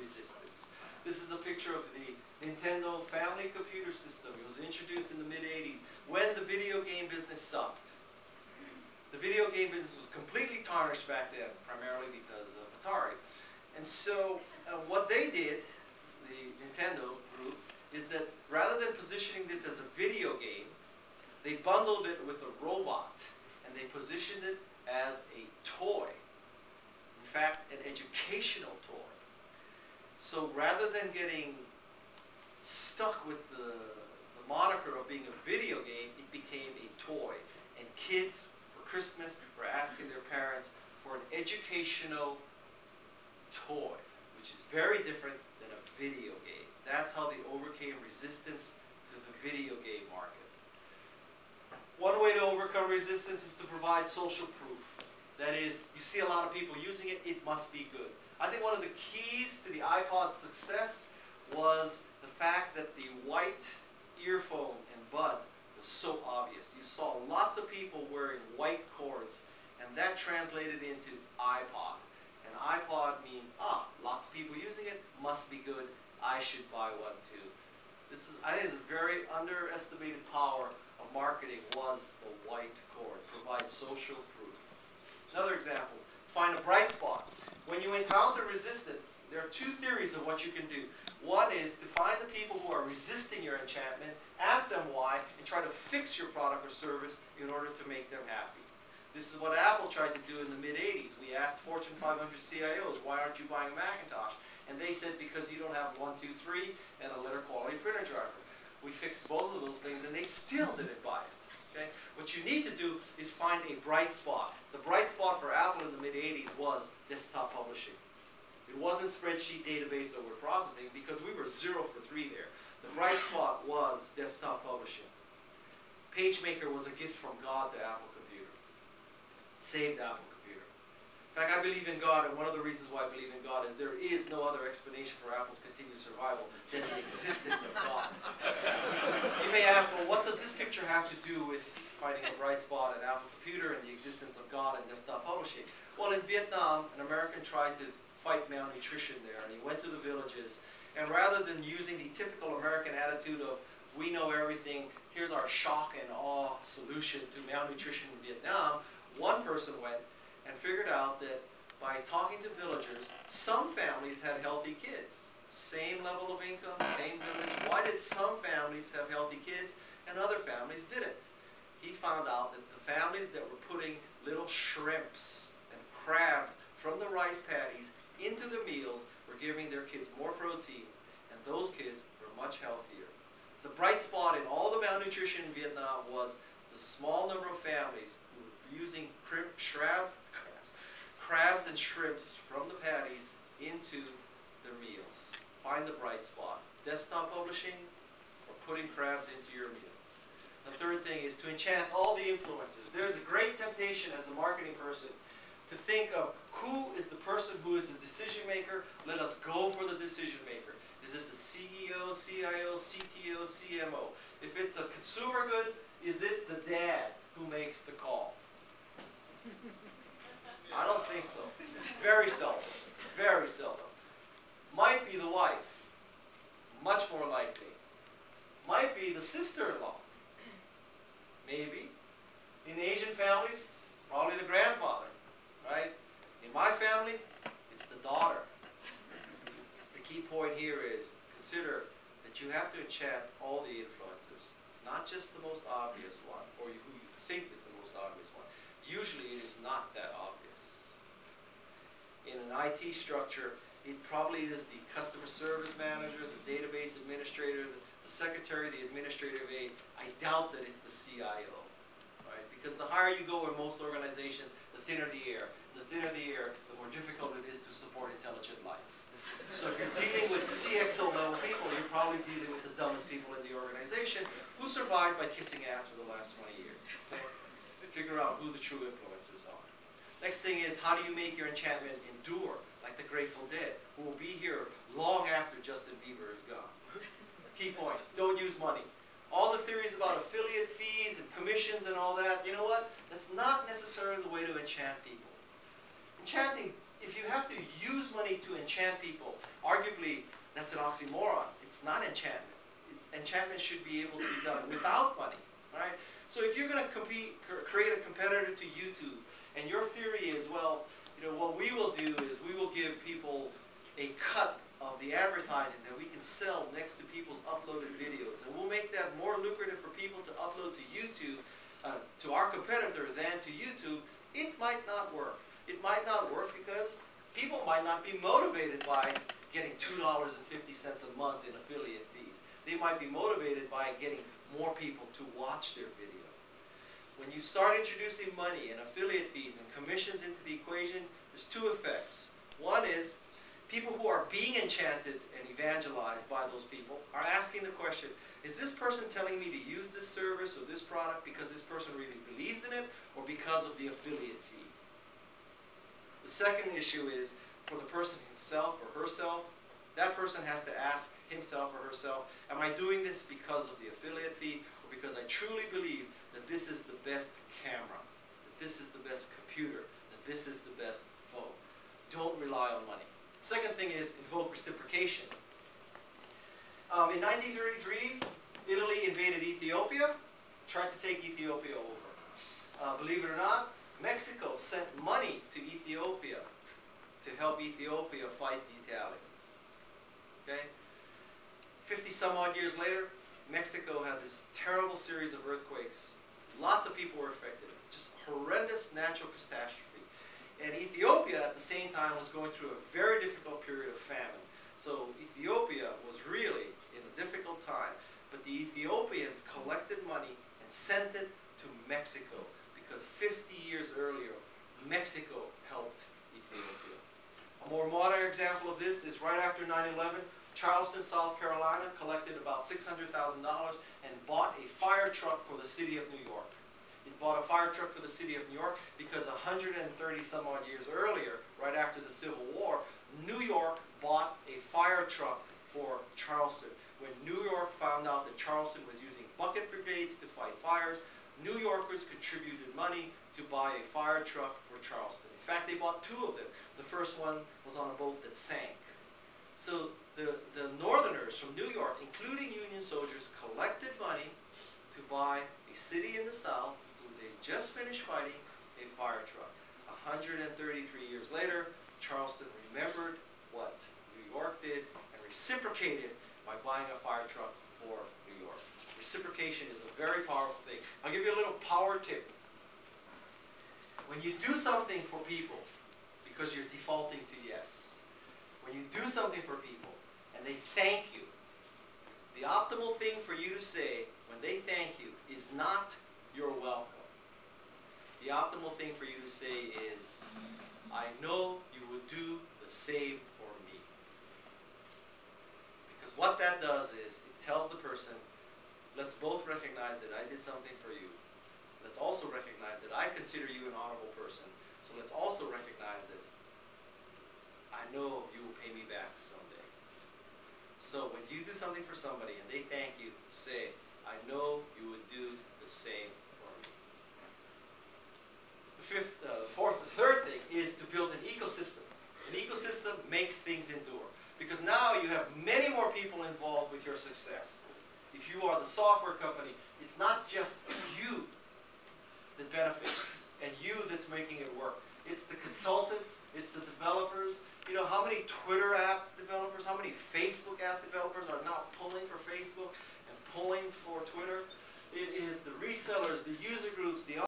resistance. This is a picture of the Nintendo Family Computer System. It was introduced in the mid-'80s when the video game business sucked. The video game business was completely tarnished back then, primarily because of Atari. And so what they did, the Nintendo group, is that rather than positioning this as a video game, they bundled it with a robot, and they positioned it as a toy. In fact, an educational toy. So rather than getting stuck with the moniker of being a video game, it became a toy. And kids, for Christmas, were asking their parents for an educational toy, which is very different than a video game. That's how they overcame resistance to the video game market. One way to overcome resistance is to provide social proof. That is, you see a lot of people using it, it must be good. I think one of the keys to the iPod's success was the fact that the white earphone and bud was so obvious. You saw lots of people wearing white cords, and that translated into iPod. And iPod means, lots of people using it, must be good, I should buy one too. This is, I think, is a very underestimated power of marketing was the white cord, provide social proof. Another example, find a bright spot. When you encounter resistance, there are two theories of what you can do. One is to find the people who are resisting your enchantment, ask them why, and try to fix your product or service in order to make them happy. This is what Apple tried to do in the mid-'80s. We asked Fortune 500 CIOs, why aren't you buying a Macintosh? And they said, because you don't have 1, 2, 3 and a letter quality printer driver. We fixed both of those things, and they still didn't buy it. Okay? What you need to do is find a bright spot. The bright spot for Apple in the mid-'80s was desktop publishing. It wasn't spreadsheet, database, or word processing, because we were 0 for 3 there. The bright spot was desktop publishing. PageMaker was a gift from God to Apple Computer. Saved Apple Computer. In fact, I believe in God, and one of the reasons why I believe in God is there is no other explanation for Apple's continued survival than the existence of God. You may ask, well, what does this picture have to do with finding a bright spot at Apple Computer and the existence of God and desktop publishing? Well, in Vietnam, an American tried to fight malnutrition there, and he went to the villages, and rather than using the typical American attitude of, we know everything, here's our shock and awe solution to malnutrition in Vietnam, one person went and figured out that by talking to villagers, some families had healthy kids. Same level of income, same village. Why did some families have healthy kids and other families didn't? He found out that the families that were putting little shrimps and crabs from the rice paddies into the meals were giving their kids more protein, and those kids were much healthier. The bright spot in all the malnutrition in Vietnam was the small number of families who were using crabs and shrimps from the patties into their meals. Find the bright spot. Desktop publishing or putting crabs into your meals. The third thing is to enchant all the influencers. There's a great temptation as a marketing person to think of who is the person who is the decision maker. Let us go for the decision maker. Is it the CEO, CIO, CTO, CMO? If it's a consumer good, is it the dad who makes the call? I don't think so. Very seldom. Very seldom. Might be the wife. Much more likely. Might be the sister-in-law. Maybe. In Asian families, probably the grandfather. Right? In my family, it's the daughter. The key point here is consider that you have to enchant all the influencers, not just the most obvious one, or who you think is the most obvious one. Usually it is not that obvious. In an IT structure, it probably is the customer service manager, the database administrator, the secretary, the administrative aide. I doubt that it's the CIO, right? Because the higher you go in most organizations, the thinner the air. The thinner the air, the more difficult it is to support intelligent life. So if you're dealing with CXO level people, you're probably dealing with the dumbest people in the organization who survived by kissing ass for the last 20 years. Okay? Figure out who the true influencers are. Next thing is, how do you make your enchantment endure, like the Grateful Dead, who will be here long after Justin Bieber is gone? Key points, don't use money. All the theories about affiliate fees and commissions and all that, you know what? That's not necessarily the way to enchant people. Enchanting if you have to use money to enchant people, arguably that's an oxymoron. It's not enchantment. Enchantment should be able to be done without money. All right? So if you're going to create a competitor to YouTube, and your theory is, well, you know, what we will do is we will give people a cut of the advertising that we can sell next to people's uploaded videos, and we'll make that more lucrative for people to upload to YouTube, to our competitor than to YouTube, it might not work. It might not work because people might not be motivated by getting $2.50 a month in affiliate fees. They might be motivated by getting more people to watch their video. When you start introducing money and affiliate fees and commissions into the equation, there's two effects. One is people who are being enchanted and evangelized by those people are asking the question, is this person telling me to use this service or this product because this person really believes in it or because of the affiliate fee? The second issue is for the person himself or herself, that person has to ask himself or herself, am I doing this because of the affiliate fee or because I truly believe that this is the best camera, that this is the best computer, that this is the best phone? Don't rely on money. Second thing is invoke reciprocation. In 1933, Italy invaded Ethiopia, tried to take Ethiopia over. Believe it or not, Mexico sent money to Ethiopia to help Ethiopia fight the Italians. Okay? 50 some odd years later, Mexico had this terrible series of earthquakes. Lots of people were affected. Just horrendous natural catastrophe. And Ethiopia at the same time was going through a very difficult period of famine. So Ethiopia was really in a difficult time. But the Ethiopians collected money and sent it to Mexico because 50 years earlier, Mexico helped Ethiopia. A more modern example of this is right after 9/11, Charleston, South Carolina collected about $600,000 and bought a fire truck for the city of New York. It bought a fire truck for the city of New York because 130 some odd years earlier, right after the Civil War, New York bought a fire truck for Charleston. When New York found out that Charleston was using bucket brigades to fight fires, New Yorkers contributed money to buy a fire truck for Charleston. In fact, they bought two of them. The first one was on a boat that sank. So the Northerners from New York, including Union soldiers, collected money to buy a city in the South who they just finished fighting a fire truck. 133 years later, Charleston remembered what New York did and reciprocated by buying a fire truck for New York. Reciprocation is a very powerful thing. I'll give you a little power tip. When you do something for people, because you're defaulting to yes, when you do something for people and they thank you, the optimal thing for you to say when they thank you is not "you're welcome." The optimal thing for you to say is, "I know you would do the same for me." Because what that does is it tells the person, let's both recognize that I did something for you. Let's also recognize that I consider you an honorable person. So let's also recognize that I know you will pay me back someday. So when you do something for somebody and they thank you, say, I know you would do the same for me. The third thing is to build an ecosystem. An ecosystem makes things endure. Because now you have many more people involved with your success. If you are the software company, it's not just you that benefits and you that's making it work. It's the consultants, it's the developers. You know, how many Twitter app developers, how many Facebook app developers are now pulling for Facebook and pulling for Twitter? It is the resellers, the user groups, the